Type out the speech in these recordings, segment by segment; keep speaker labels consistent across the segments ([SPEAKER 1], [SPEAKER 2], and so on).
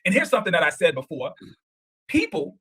[SPEAKER 1] And here's something that I said before. People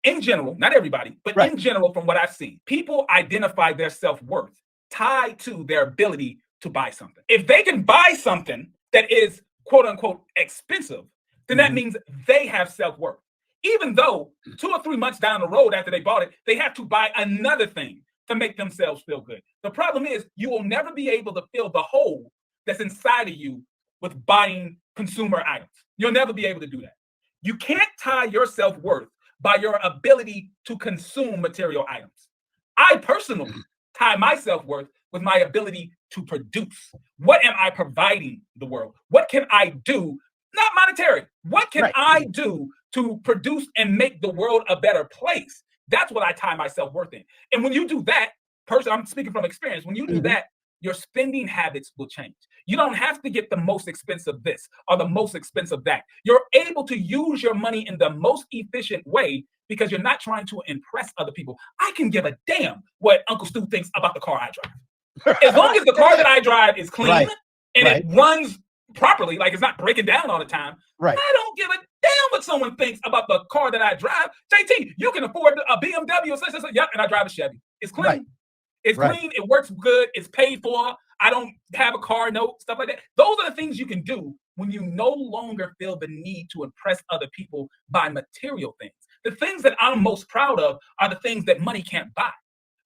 [SPEAKER 1] in general, not everybody, but in general, from what I've seen, people identify their self-worth tied to their ability to buy something. If they can buy something that is quote unquote expensive, then that means they have self-worth. Even though 2 or 3 months down the road after they bought it, they have to buy another thing to make themselves feel good. The problem is you will never be able to fill the hole that's inside of you with buying consumer items. You'll never be able to do that. You can't tie your self-worth by your ability to consume material items. I personally tie my self-worth with my ability to produce. What am I providing the world? What can I do? Not monetary. What can I do to produce and make the world a better place? That's what I tie my self-worth in. And when you do that, I'm speaking from experience, when you do that, your spending habits will change. You don't have to get the most expensive this or the most expensive that. You're able to use your money in the most efficient way because you're not trying to impress other people. I can give a damn what Uncle Stu thinks about the car I drive. As long as the car that I drive is clean and it runs properly, like it's not breaking down all the time, I don't give a damn what someone thinks about the car that I drive. JT, you can afford a BMW, yep, and I drive a Chevy. It's clean. It's clean. It works good. It's paid for. I don't have a car note, stuff like that. Those are the things you can do when you no longer feel the need to impress other people by material things. The things that I'm most proud of are the things that money can't buy,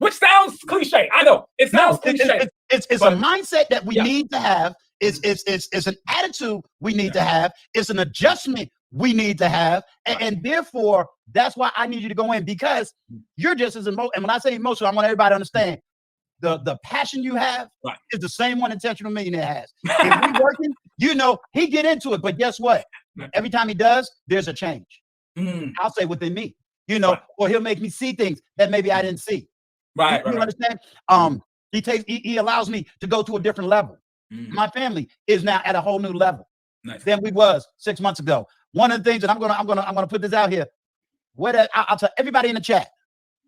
[SPEAKER 1] which sounds cliche. I know it sounds cliche.
[SPEAKER 2] It's a mindset that we need to have. It's an attitude we need to have. It's an adjustment we need to have. And therefore, that's why I need you to go in, because you're just as emotional. And when I say emotional, I want everybody to understand the passion you have is the same one Intentional Millionaire has. If we're working, he get into it. But guess what? Every time he does, there's a change. I'll say within me, or he'll make me see things that maybe I didn't see. You understand? He allows me to go to a different level. My family is now at a whole new level than we was 6 months ago. One of the things that I'm gonna put this out here. I'll tell everybody in the chat,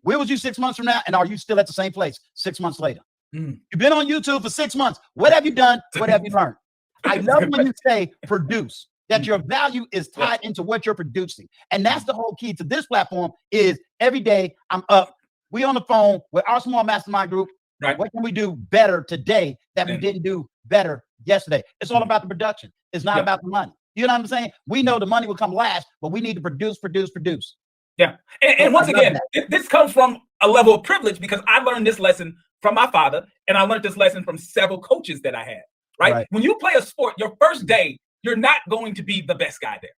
[SPEAKER 2] where was you 6 months from now? And are you still at the same place 6 months later? You've been on YouTube for 6 months. What have you done? What have you learned? I love when you say produce, that your value is tied into what you're producing. And that's the whole key to this platform is every day I'm up. We on the phone with our small mastermind group. What can we do better today that we didn't do better yesterday? It's all about the production. It's not about the money. You know what I'm saying? We know the money will come last, but we need to produce.
[SPEAKER 1] Yeah. And once again, this comes from a level of privilege because I learned this lesson from my father, and I learned this lesson from several coaches that I had, right? When you play a sport, your first day, you're not going to be the best guy there.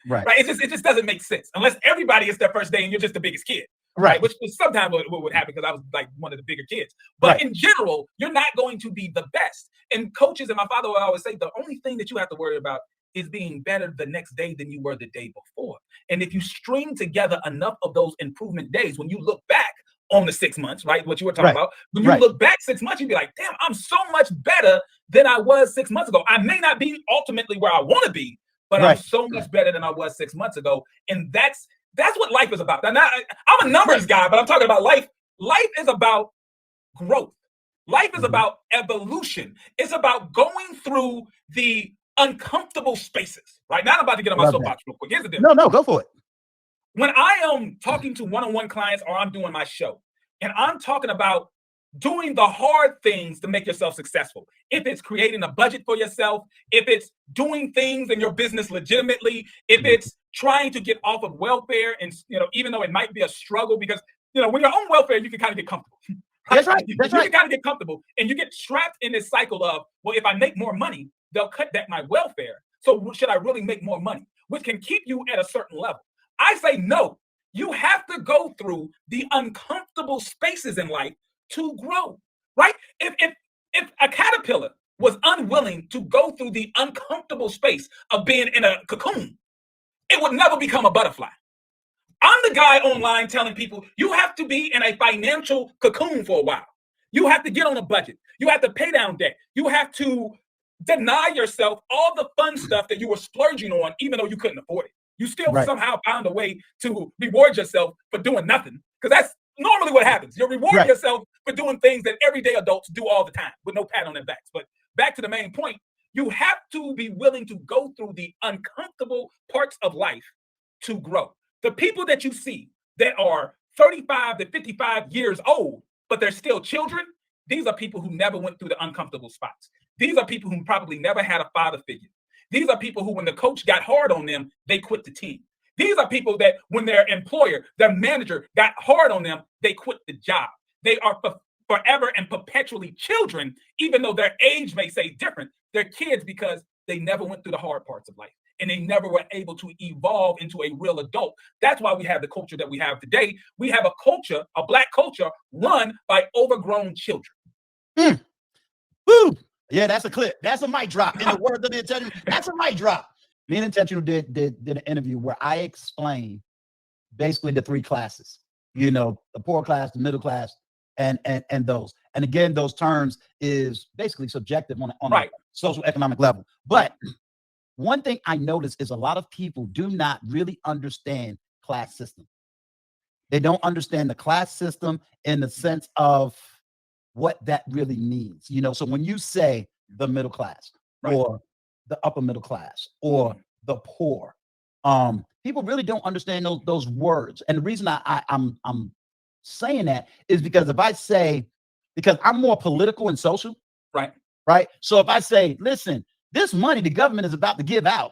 [SPEAKER 1] Right. It just doesn't make sense unless everybody is their first day and you're just the biggest kid. Right. Which is sometimes what would happen because I was like one of the bigger kids. But in general, you're not going to be the best. And coaches and my father would always say, the only thing that you have to worry about is being better the next day than you were the day before. And if you string together enough of those improvement days, when you look back on the 6 months, right, what you were talking about, when you look back 6 months, you'd be like, damn, I'm so much better than I was 6 months ago. I may not be ultimately where I want to be, but I'm so much better than I was 6 months ago. And that's what life is about. Now, I'm a numbers guy, but I'm talking about life. Life is about growth. Life is about evolution. It's about going through the uncomfortable spaces, right? Now I'm about to get on my soapbox real quick. Here's the deal.
[SPEAKER 2] No, go for it.
[SPEAKER 1] When I am talking to one-on-one clients or I'm doing my show, and I'm talking about doing the hard things to make yourself successful, if it's creating a budget for yourself, if it's doing things in your business legitimately, if it's trying to get off of welfare, and even though it might be a struggle, because when you're on welfare, you can kind of get comfortable.
[SPEAKER 2] That's right.
[SPEAKER 1] You can kind of get comfortable, and you get trapped in this cycle of, well, if I make more money, they'll cut back my welfare. So should I really make more money? Which can keep you at a certain level. I say no. You have to go through the uncomfortable spaces in life to grow, right? If a caterpillar was unwilling to go through the uncomfortable space of being in a cocoon, it would never become a butterfly. I'm the guy online telling people you have to be in a financial cocoon for a while. You have to get on a budget. You have to pay down debt. You have to deny yourself all the fun stuff that you were splurging on, even though you couldn't afford it. You still somehow found a way to reward yourself for doing nothing, because that's normally what happens. You reward yourself for doing things that everyday adults do all the time with no pat on their backs. But back to the main point, You have to be willing to go through the uncomfortable parts of life to grow. The people that you see that are 35 to 55 years old, but they're still children, these are people who never went through the uncomfortable spots. These are people who probably never had a father figure. These are people who, when the coach got hard on them, they quit the team. These are people that when their employer, their manager got hard on them, they quit the job. They are forever and perpetually children, even though their age may say different. They're kids because they never went through the hard parts of life and they never were able to evolve into a real adult. That's why we have the culture that we have today. We have a culture, a Black culture, run by overgrown children.
[SPEAKER 2] Woo! Yeah, that's a clip. That's a mic drop. In the words of the Intentional, that's a mic drop. Me and Intentional did an interview where I explained basically the three classes. You know, the poor class, the middle class, and those. And again, those terms is basically subjective on a social economic level. But one thing I noticed is a lot of people do not really understand class system. They don't understand the class system in the sense of what that really means. You know, so when you say the middle class or the upper middle class or the poor, people really don't understand those words. And the reason I'm saying that is because if I say, because I'm more political and social, right? So if I say, listen, this money the government is about to give out,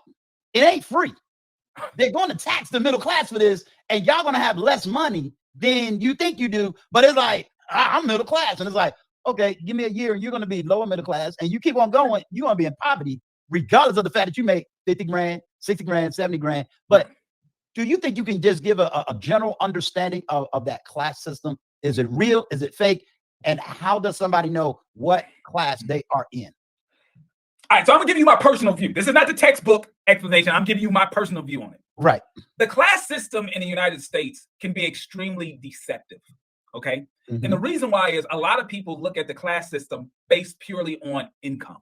[SPEAKER 2] it ain't free. They're going to tax the middle class for this, and y'all going to have less money than you think you do. But it's like, I'm middle class. And it's like, okay, give me a year and you're going to be lower middle class. And you keep on going, you're going to be in poverty, regardless of the fact that you make 50 grand, 60 grand, 70 grand. But do you think you can just give a general understanding of that class system? Is it real? Is it fake? And how does somebody know what class they are in?
[SPEAKER 1] All right, so I'm gonna give you my personal view. This is not the textbook explanation. I'm giving you my personal view on it.
[SPEAKER 2] Right.
[SPEAKER 1] The class system in the United States can be extremely deceptive. Okay.
[SPEAKER 2] Mm-hmm.
[SPEAKER 1] And the reason why is a lot of people look at the class system based purely on income.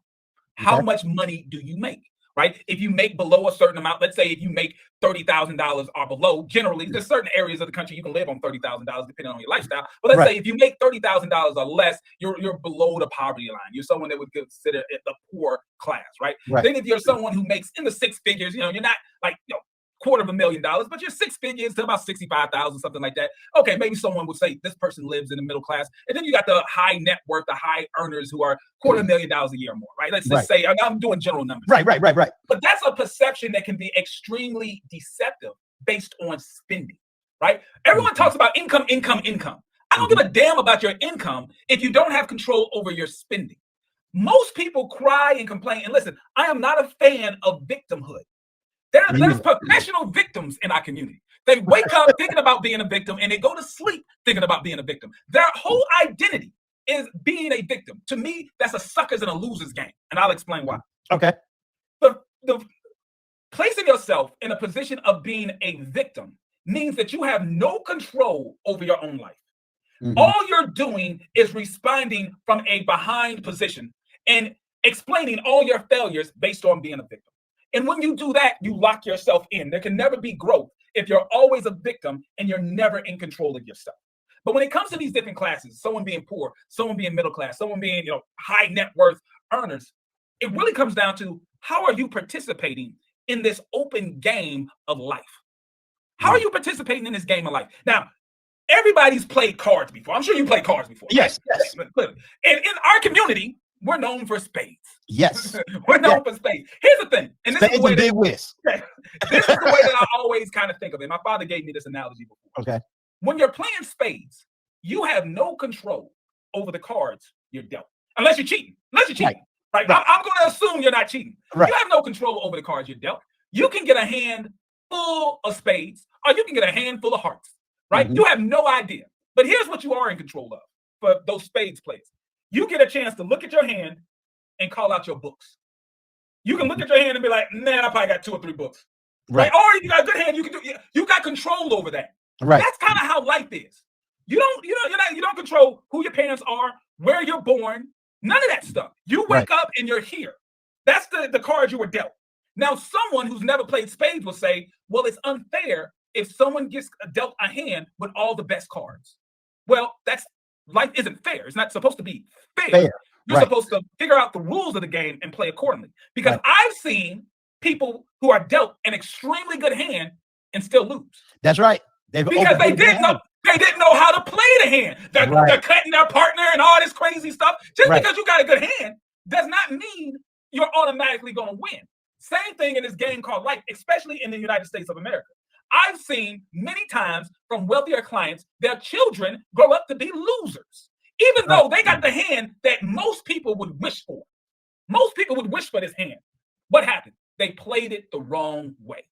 [SPEAKER 1] How much money do you make? Right? If you make below a certain amount, let's say if you make $30,000 or below, generally there's certain areas of the country you can live on $30,000 depending on your lifestyle. But let's say if you make $30,000 or less, you're below the poverty line. You're someone that would consider it the poor class, right? Then if you're someone who makes in the six figures, you know, you're not like $250,000, but you're six figures to about 65,000, something like that. Okay, maybe someone would say this person lives in the middle class, and then you got the high net worth, the high earners who are $250,000 a year or more, right? Let's just say I'm doing general numbers.
[SPEAKER 2] Right.
[SPEAKER 1] But that's a perception that can be extremely deceptive based on spending, right? Everyone talks about income. I don't give a damn about your income if you don't have control over your spending. Most people cry and complain. And listen, I am not a fan of victimhood. There's professional victims in our community. They wake up thinking about being a victim and they go to sleep thinking about being a victim. Their whole identity is being a victim. To me, that's a suckers and a losers game. And I'll explain why.
[SPEAKER 2] Okay.
[SPEAKER 1] The placing yourself in a position of being a victim means that you have no control over your own life. All you're doing is responding from a behind position and explaining all your failures based on being a victim. And when you do that, you lock yourself in. There can never be growth if you're always a victim and you're never in control of yourself. But when it comes to these different classes, someone being poor, someone being middle class, someone being, high net worth earners, it really comes down to how are you participating in this open game of life? How are you participating in this game of life? Now, everybody's played cards before. I'm sure you played cards before.
[SPEAKER 2] Yes.
[SPEAKER 1] And in our community, we're known for spades.
[SPEAKER 2] Yes.
[SPEAKER 1] We're known for spades. Here's the thing. And this
[SPEAKER 2] spades
[SPEAKER 1] is the way
[SPEAKER 2] big whist.
[SPEAKER 1] This is the way that I always kind of think of it. My father gave me this analogy before.
[SPEAKER 2] Okay.
[SPEAKER 1] When you're playing spades, you have no control over the cards you're dealt. Unless you're cheating. Right? I'm going to assume you're not cheating.
[SPEAKER 2] Right.
[SPEAKER 1] You have no control over the cards you're dealt. You can get a hand full of spades or you can get a hand full of hearts. Right? You have no idea. But here's what you are in control of for those spades players. You get a chance to look at your hand and call out your books. You can look at your hand and be like, man, I probably got 2 or 3 books. Right. Or you got a good hand, you got control over that.
[SPEAKER 2] Right.
[SPEAKER 1] That's kind of how life is. You don't control who your parents are, where you're born, none of that stuff. You wake up and you're here. That's the cards you were dealt. Now, someone who's never played spades will say, well, it's unfair if someone gets dealt a hand with all the best cards. Well, life isn't fair. It's not supposed to be fair. You're supposed to figure out the rules of the game and play accordingly. Because I've seen people who are dealt an extremely good hand and still lose.
[SPEAKER 2] That's right.
[SPEAKER 1] Because they didn't know how to play the hand. They're cutting their partner and all this crazy stuff. Just because you got a good hand does not mean you're automatically going to win. Same thing in this game called life, especially in the United States of America. I've seen many times from wealthier clients, their children grow up to be losers, even though they got the hand that most people would wish for. Most people would wish for this hand. What happened? They played it the wrong way.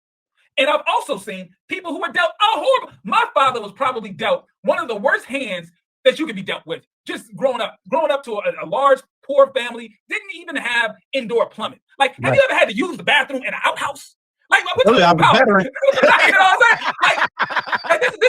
[SPEAKER 1] And I've also seen people who were dealt horrible. My father was probably dealt one of the worst hands that you could be dealt with. Just growing up to a large, poor family, didn't even have indoor plumbing. Like, have you ever had to use the bathroom in an outhouse? Like, what's
[SPEAKER 2] I'm a veteran.
[SPEAKER 1] You know what I'm saying? Like this is